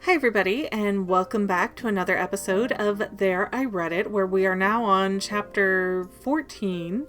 Hi everybody, and welcome back to another episode of There I Read It, where we are now on chapter 15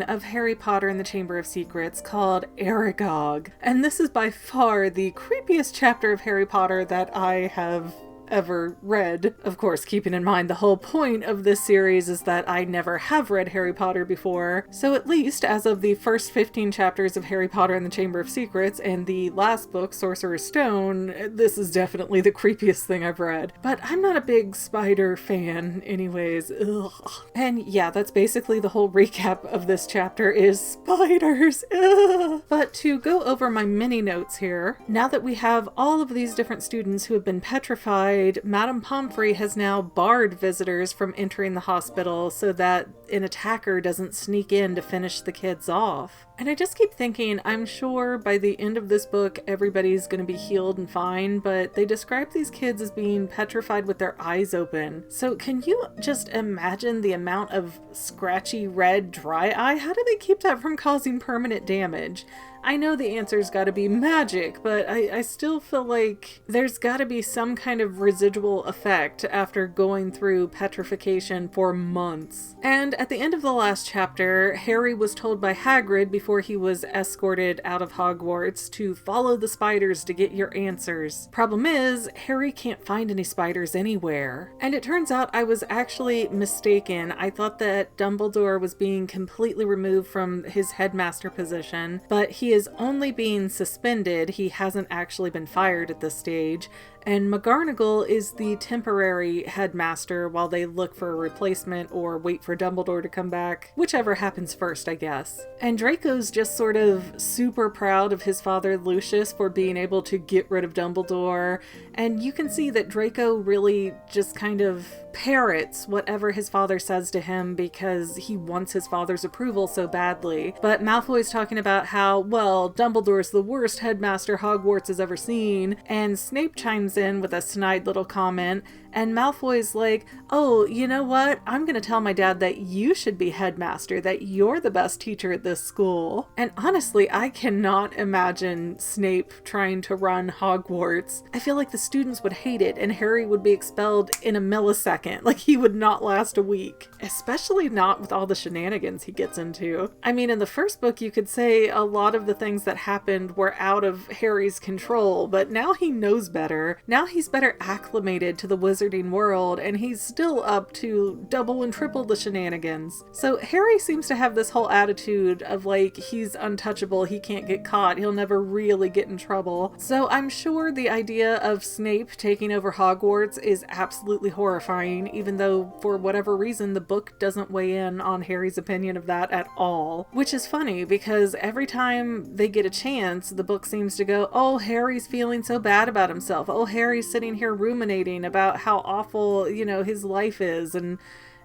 of Harry Potter and the Chamber of Secrets, called Aragog. And this is by far the creepiest chapter of Harry Potter that I have ever read. Of course, keeping in mind the whole point of this series is that I never have read Harry Potter before, so at least as of the first 15 chapters of Harry Potter and the Chamber of Secrets and the last book, Sorcerer's Stone, this is definitely the creepiest thing I've read. But I'm not a big spider fan anyways. Ugh. And yeah, that's basically the whole recap of this chapter is spiders. Ugh. But to go over my mini notes here, now that we have all of these different students who have been petrified, Madame Pomfrey has now barred visitors from entering the hospital so that an attacker doesn't sneak in to finish the kids off. And I just keep thinking, I'm sure by the end of this book everybody's going to be healed and fine, but they describe these kids as being petrified with their eyes open. So can you just imagine the amount of scratchy red dry eye? How do they keep that from causing permanent damage? I know the answer's gotta be magic, but I still feel like there's gotta be some kind of residual effect after going through petrification for months. And at the end of the last chapter, Harry was told by Hagrid before he was escorted out of Hogwarts to follow the spiders to get your answers. Problem is, Harry can't find any spiders anywhere. And it turns out I was actually mistaken. I thought that Dumbledore was being completely removed from his headmaster position, but he is only being suspended. He hasn't actually been fired at this stage. And McGonagall is the temporary headmaster while they look for a replacement or wait for Dumbledore to come back. Whichever happens first, I guess. And Draco's just sort of super proud of his father Lucius for being able to get rid of Dumbledore. And you can see that Draco really just kind of parrots whatever his father says to him because he wants his father's approval so badly. But Malfoy's talking about how, well, Dumbledore's the worst headmaster Hogwarts has ever seen, and Snape chimes in with a snide little comment, and Malfoy's like, oh, you know what? I'm gonna tell my dad that you should be headmaster, that you're the best teacher at this school. And honestly, I cannot imagine Snape trying to run Hogwarts. I feel like the students would hate it and Harry would be expelled in a millisecond. Like, he would not last a week. Especially not with all the shenanigans he gets into. I mean, in the first book, you could say a lot of the things that happened were out of Harry's control, but now he knows better. Now he's better acclimated to the wizarding world, and he's still up to double and triple the shenanigans. So Harry seems to have this whole attitude of like, he's untouchable, he can't get caught, he'll never really get in trouble. So I'm sure the idea of Snape taking over Hogwarts is absolutely horrifying, even though for whatever reason the book doesn't weigh in on Harry's opinion of that at all. Which is funny because every time they get a chance, the book seems to go, oh, Harry's feeling so bad about himself. Oh, Harry's sitting here ruminating about how awful, his life is. And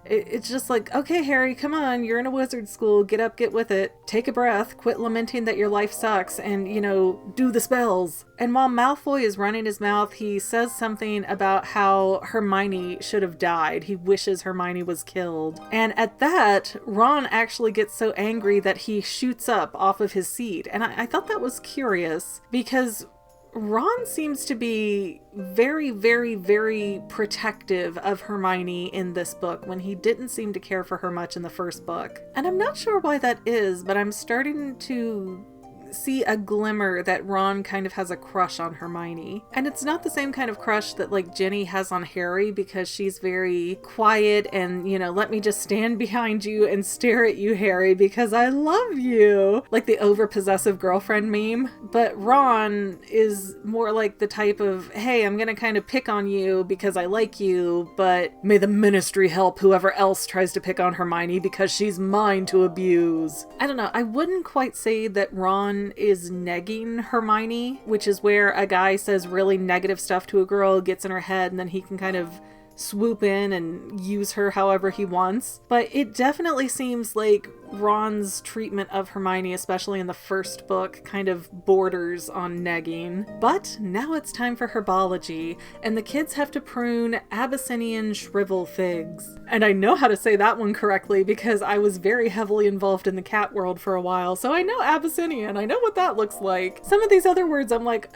it's just like, okay, Harry, come on, you're in a wizard school, get up, get with it, take a breath, quit lamenting that your life sucks, and, do the spells. And while Malfoy is running his mouth, he says something about how Hermione should have died. He wishes Hermione was killed. And at that, Ron actually gets so angry that he shoots up off of his seat. And I thought that was curious because Ron seems to be very, very, very protective of Hermione in this book when he didn't seem to care for her much in the first book. And I'm not sure why that is, but I'm starting to see a glimmer that Ron kind of has a crush on Hermione. And it's not the same kind of crush that like Ginny has on Harry because she's very quiet and, let me just stand behind you and stare at you, Harry, because I love you. Like the over-possessive girlfriend meme. But Ron is more like the type of, hey, I'm gonna kind of pick on you because I like you, but may the ministry help whoever else tries to pick on Hermione because she's mine to abuse. I don't know, I wouldn't quite say that Ron is negging Hermione, which is where a guy says really negative stuff to a girl, gets in her head, and then he can kind of swoop in and use her however he wants. But it definitely seems like Ron's treatment of Hermione, especially in the first book, kind of borders on negging. But now it's time for herbology, and the kids have to prune Abyssinian shrivel figs. And I know how to say that one correctly because I was very heavily involved in the cat world for a while, so I know Abyssinian. I know what that looks like. Some of these other words I'm like,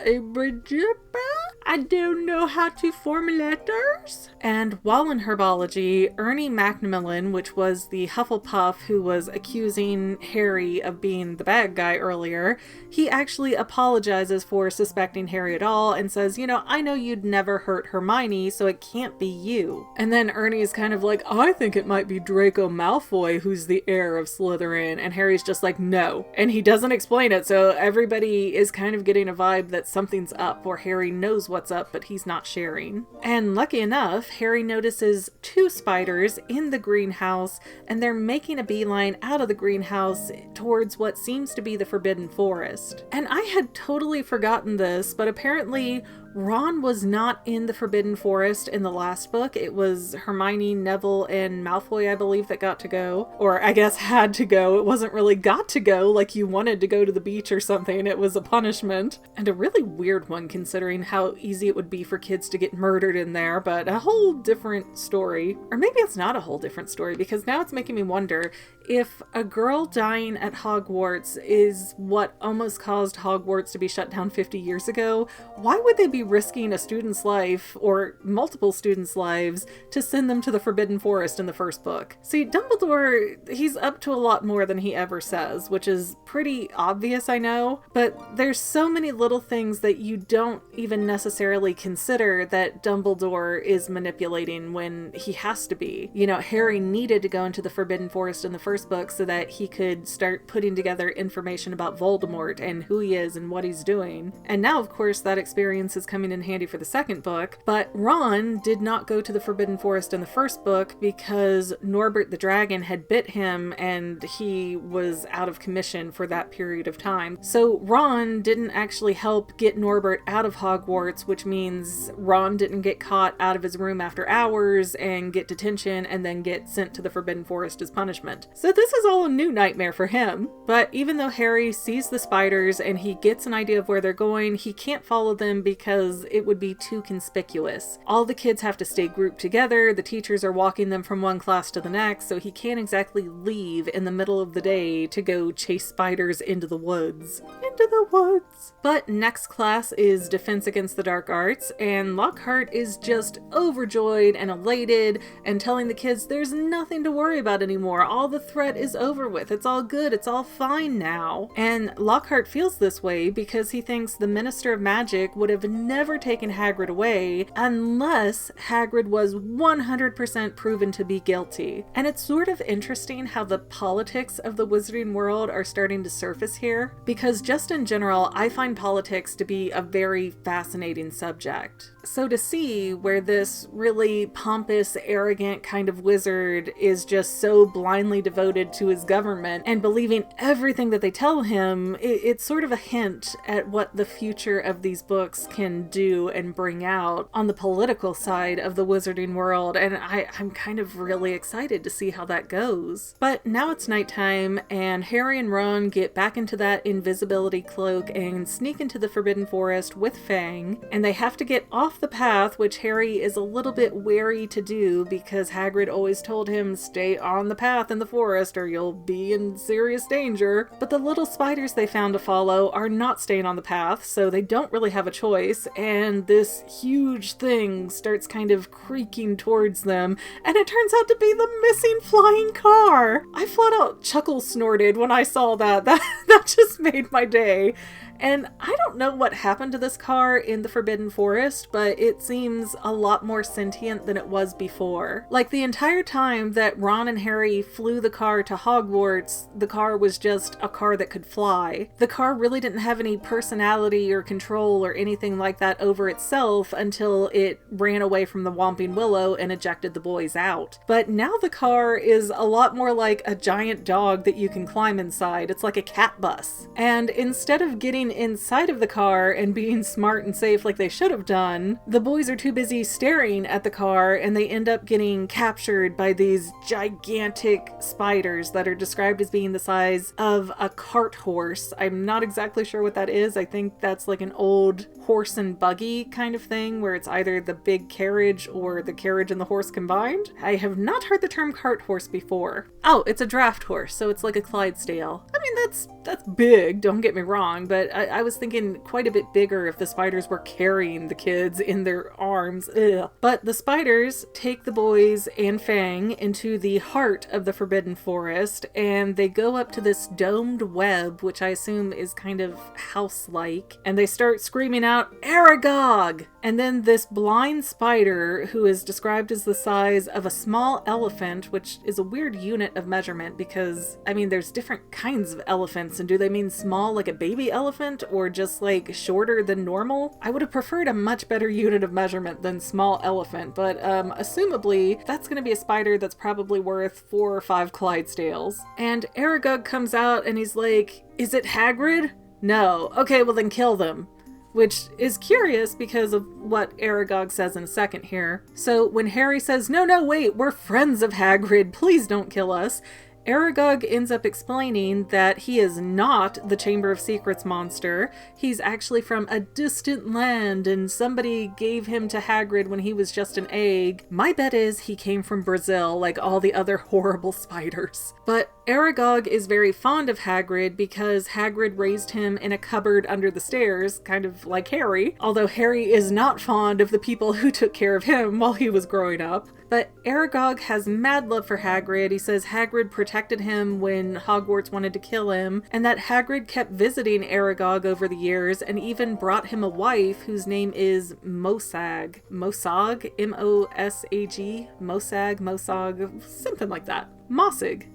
I don't know how to form letters. And while in herbology, Ernie Macmillan, which was the Hufflepuff who was accusing Harry of being the bad guy earlier, he actually apologizes for suspecting Harry at all and says, I know you'd never hurt Hermione, so it can't be you. And then Ernie is kind of like, I think it might be Draco Malfoy who's the heir of Slytherin. And Harry's just like, no. And he doesn't explain it, so everybody is kind of getting a vibe that something's up, or Harry knows what's up, but he's not sharing. And lucky enough, Harry notices 2 spiders in the greenhouse, and they're making a beeline out of the greenhouse towards what seems to be the Forbidden Forest. And I had totally forgotten this, but apparently Ron was not in the Forbidden Forest in the last book. It was Hermione, Neville, and Malfoy, I believe, that got to go. Or I guess had to go. It wasn't really got to go, like you wanted to go to the beach or something. It was a punishment. And a really weird one, considering how easy it would be for kids to get murdered in there, but a whole different story. Or maybe it's not a whole different story, because now it's making me wonder if a girl dying at Hogwarts is what almost caused Hogwarts to be shut down 50 years ago, why would they be risking a student's life, or multiple students' lives, to send them to the Forbidden Forest in the first book? See, Dumbledore, he's up to a lot more than he ever says, which is pretty obvious, I know, but there's so many little things that you don't even necessarily consider that Dumbledore is manipulating when he has to be. Harry needed to go into the Forbidden Forest in the first book so that he could start putting together information about Voldemort and who he is and what he's doing. And now, of course, that experience is coming in handy for the second book, but Ron did not go to the Forbidden Forest in the first book because Norbert the dragon had bit him and he was out of commission for that period of time. So Ron didn't actually help get Norbert out of Hogwarts, which means Ron didn't get caught out of his room after hours and get detention and then get sent to the Forbidden Forest as punishment. So this is all a new nightmare for him. But even though Harry sees the spiders and he gets an idea of where they're going, he can't follow them because it would be too conspicuous. All the kids have to stay grouped together, the teachers are walking them from one class to the next, so he can't exactly leave in the middle of the day to go chase spiders into the woods. Into the woods! But next class is Defense Against the Dark Arts, and Lockhart is just overjoyed and elated and telling the kids there's nothing to worry about anymore. All the threat is over with. It's all good. It's all fine now. And Lockhart feels this way because he thinks the Minister of Magic would have never taken Hagrid away unless Hagrid was 100% proven to be guilty. And it's sort of interesting how the politics of the wizarding world are starting to surface here, because just in general, I find politics to be a very fascinating subject. So to see where this really pompous, arrogant kind of wizard is just so blindly devoted to his government and believing everything that they tell him, it's sort of a hint at what the future of these books can do and bring out on the political side of the wizarding world, and I'm kind of really excited to see how that goes. But now it's nighttime, and Harry and Ron get back into that invisibility cloak and sneak into the Forbidden Forest with Fang, and they have to get off the path, which Harry is a little bit wary to do because Hagrid always told him stay on the path in the forest or you'll be in serious danger. But the little spiders they found to follow are not staying on the path, so they don't really have a choice, and this huge thing starts kind of creaking towards them, and it turns out to be the missing flying car. I flat out chuckle snorted when I saw that. That just made my day. And I don't know what happened to this car in the Forbidden Forest, but it seems a lot more sentient than it was before. Like, the entire time that Ron and Harry flew the car to Hogwarts, the car was just a car that could fly. The car really didn't have any personality or control or anything like that over itself until it ran away from the Whomping Willow and ejected the boys out. But now the car is a lot more like a giant dog that you can climb inside. It's like a cat bus. And instead of getting inside of the car and being smart and safe like they should have done, scene, the boys are too busy staring at the car and they end up getting captured by these gigantic spiders that are described as being the size of a cart horse. I'm not exactly sure what that is. I think that's like an old horse and buggy kind of thing where it's either the big carriage or the carriage and the horse combined. I have not heard the term cart horse before. Oh, it's a draft horse, so it's like a Clydesdale. I mean, that's big, don't get me wrong, but I was thinking quite a bit bigger if the spiders were carrying the kids in their arms. Ugh. But the spiders take the boys and Fang into the heart of the Forbidden Forest, and they go up to this domed web, which I assume is kind of house-like, and they start screaming out, "Aragog!" And then this blind spider, who is described as the size of a small elephant, which is a weird unit of measurement because, I mean, there's different kinds of elephants, and do they mean small like a baby elephant or just like shorter than normal? I would have preferred a much better unit of measurement than small elephant, but assumably that's going to be a spider that's probably worth 4 or 5 Clydesdales. And Aragog comes out and he's like, "Is it Hagrid?" "No." "Okay, well then kill them." Which is curious because of what Aragog says in a second here. So when Harry says, no, wait, we're friends of Hagrid, please don't kill us," Aragog ends up explaining that he is not the Chamber of Secrets monster. He's actually from a distant land and somebody gave him to Hagrid when he was just an egg. My bet is he came from Brazil like all the other horrible spiders. But Aragog is very fond of Hagrid because Hagrid raised him in a cupboard under the stairs, kind of like Harry, although Harry is not fond of the people who took care of him while he was growing up. But Aragog has mad love for Hagrid. He says Hagrid protected him when Hogwarts wanted to kill him, and that Hagrid kept visiting Aragog over the years and even brought him a wife whose name is Mosag. Mosag? M-O-S-A-G? Mosag, something like that. Mossig.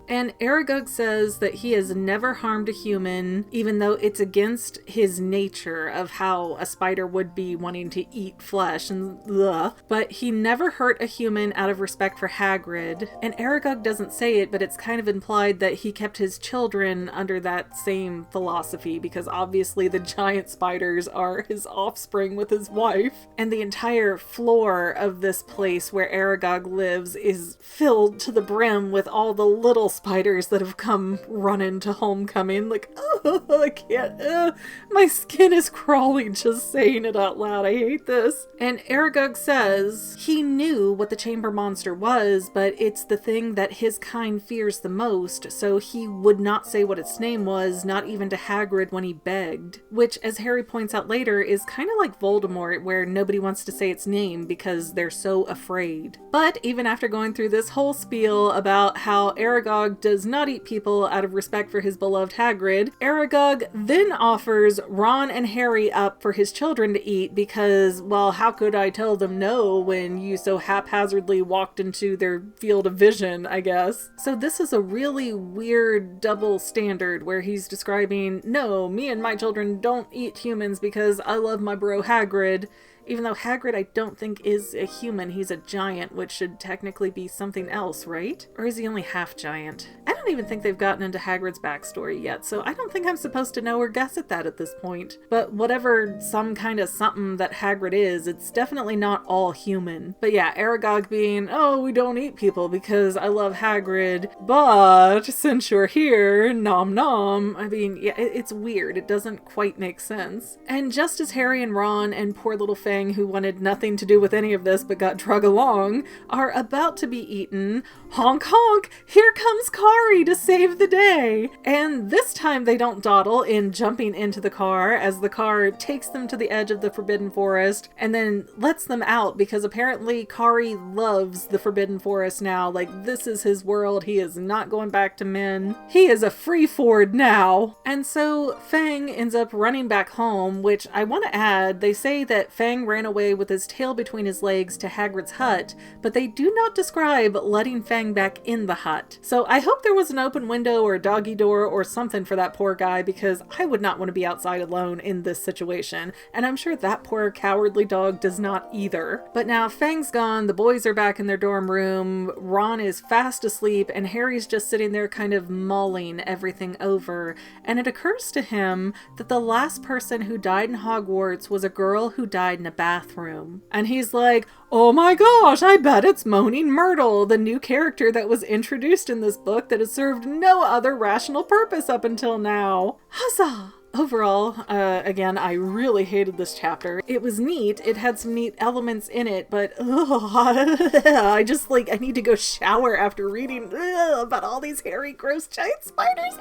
And Aragog says that he has never harmed a human, even though it's against his nature of how a spider would be wanting to eat flesh and ugh. But he never hurt a human out of respect for Hagrid. And Aragog doesn't say it, but it's kind of implied that he kept his children under that same philosophy, because obviously the giant spiders are his offspring with his wife. And the entire floor of this place where Aragog lives is filled to the brim with all the little spiders that have come running to homecoming. Like, oh, I can't, my skin is crawling just saying it out loud. I hate this. And Aragog says he knew what the chamber monster was, but it's the thing that his kind fears the most, so he would not say what its name was, not even to Hagrid when he begged. Which, as Harry points out later, is kind of like Voldemort, where nobody wants to say its name because they're so afraid. But even after going through this whole spiel about how Aragog does not eat people out of respect for his beloved Hagrid, Aragog then offers Ron and Harry up for his children to eat because, well, how could I tell them no when you so haphazardly walked into their field of vision, I guess. So this is a really weird double standard where he's describing, no, me and my children don't eat humans because I love my bro Hagrid. Even though Hagrid I don't think is a human, he's a giant, which should technically be something else, right? Or is he only half giant? I don't even think they've gotten into Hagrid's backstory yet, so I don't think I'm supposed to know or guess at that at this point. But whatever some kind of something that Hagrid is, it's definitely not all human. But yeah, Aragog being, oh, we don't eat people because I love Hagrid, but since you're here, nom nom. I mean, yeah, it's weird. It doesn't quite make sense. And just as Harry and Ron and poor little Fang, who wanted nothing to do with any of this but got drug along, are about to be eaten, honk honk, here comes Kari to save the day. And this time they don't dawdle in jumping into the car as the car takes them to the edge of the Forbidden Forest and then lets them out because apparently Kari loves the Forbidden Forest now. Like, this is his world. He is not going back to men. He is a free Ford now. And so Fang ends up running back home, which I want to add, they say that Fang ran away with his tail between his legs to Hagrid's hut, but they do not describe letting Fang back in the hut. So I hope there was an open window or a doggy door or something for that poor guy, because I would not want to be outside alone in this situation, and I'm sure that poor cowardly dog does not either. But now Fang's gone, the boys are back in their dorm room, Ron is fast asleep, and Harry's just sitting there kind of mulling everything over, and it occurs to him that the last person who died in Hogwarts was a girl who died in a bathroom. And he's like, oh my gosh, I bet it's Moaning Myrtle, the new character that was introduced in this book that has served no other rational purpose up until now. Huzzah! Overall, again, I really hated this chapter. It was neat. It had some neat elements in it, but I just I need to go shower after reading about all these hairy, gross giant spiders.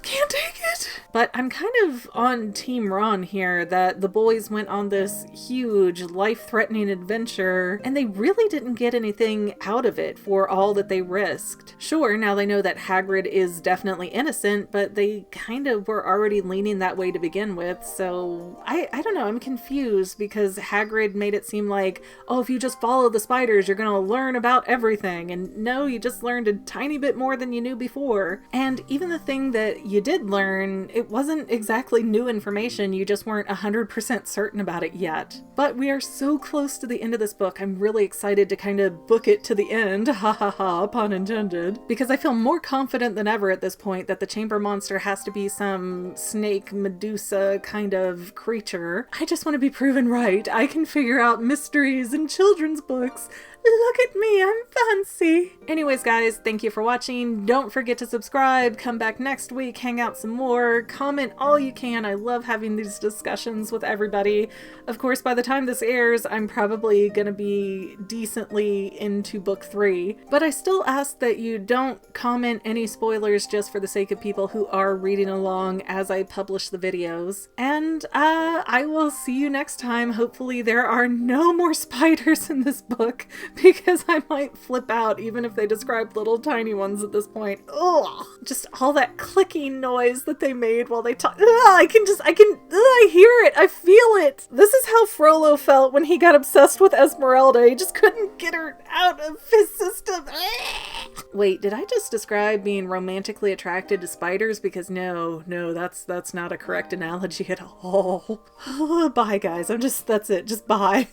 Can't take it. But I'm kind of on Team Ron here, that the boys went on this huge, life-threatening adventure, and they really didn't get anything out of it for all that they risked. Sure, now they know that Hagrid is definitely innocent, but they kind of were already leaning that way to begin with, so I don't know, I'm confused because Hagrid made it seem like, oh, if you just follow the spiders, you're gonna learn about everything, and no, you just learned a tiny bit more than you knew before. And even the thing that you did learn, it wasn't exactly new information, you just weren't 100% certain about it yet. But we are so close to the end of this book, I'm really excited to kind of book it to the end, ha ha ha, pun intended, because I feel more confident than ever at this point that the chamber monster has to be some snake Medusa kind of creature. I just want to be proven right. I can figure out mysteries in children's books. Look at me, I'm fancy. Anyways, guys, thank you for watching. Don't forget to subscribe. Come back next week, hang out some more, comment all you can. I love having these discussions with everybody. Of course, by the time this airs, I'm probably gonna be decently into book 3, but I still ask that you don't comment any spoilers just for the sake of people who are reading along as I publish the videos. And I will see you next time. Hopefully there are no more spiders in this book, because I might flip out even if they describe little tiny ones at this point. Ugh! Just all that clicking noise that they made while they talk. I hear it. I feel it. This is how Frollo felt when he got obsessed with Esmeralda. He just couldn't get her out of his system. Wait, did I just describe being romantically attracted to spiders? Because no, that's not a correct analogy at all. Bye, guys. That's it. Just bye.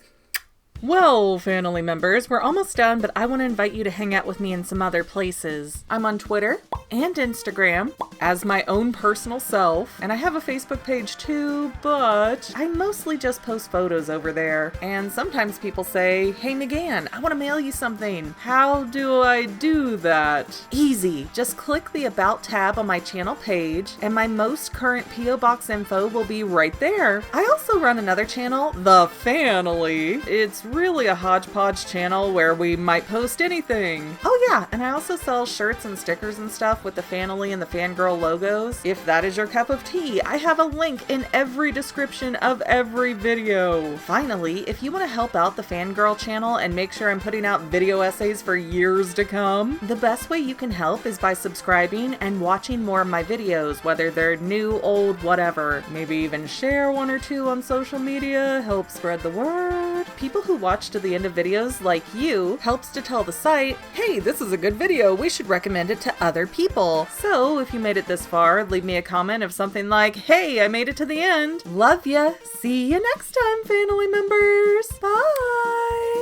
Well, family members, we're almost done, but I want to invite you to hang out with me in some other places. I'm on Twitter and Instagram as my own personal self, and I have a Facebook page too, but I mostly just post photos over there. And sometimes people say, hey McGann, I want to mail you something. How do I do that? Easy. Just click the About tab on my channel page, and my most current P.O. Box info will be right there. I also run another channel, The Family. It's really a hodgepodge channel where we might post anything. Oh yeah, and I also sell shirts and stickers and stuff with the Family and the Fangirl logos. If that is your cup of tea, I have a link in every description of every video. Finally, if you want to help out the Fangirl channel and make sure I'm putting out video essays for years to come, the best way you can help is by subscribing and watching more of my videos, whether they're new, old, whatever. Maybe even share one or two on social media, help spread the word. People who watch to the end of videos like you helps to tell the site, hey, this is a good video, we should recommend it to other people. So if you made it this far, leave me a comment of something like, hey, I made it to the end. Love ya. See you next time, family members. Bye.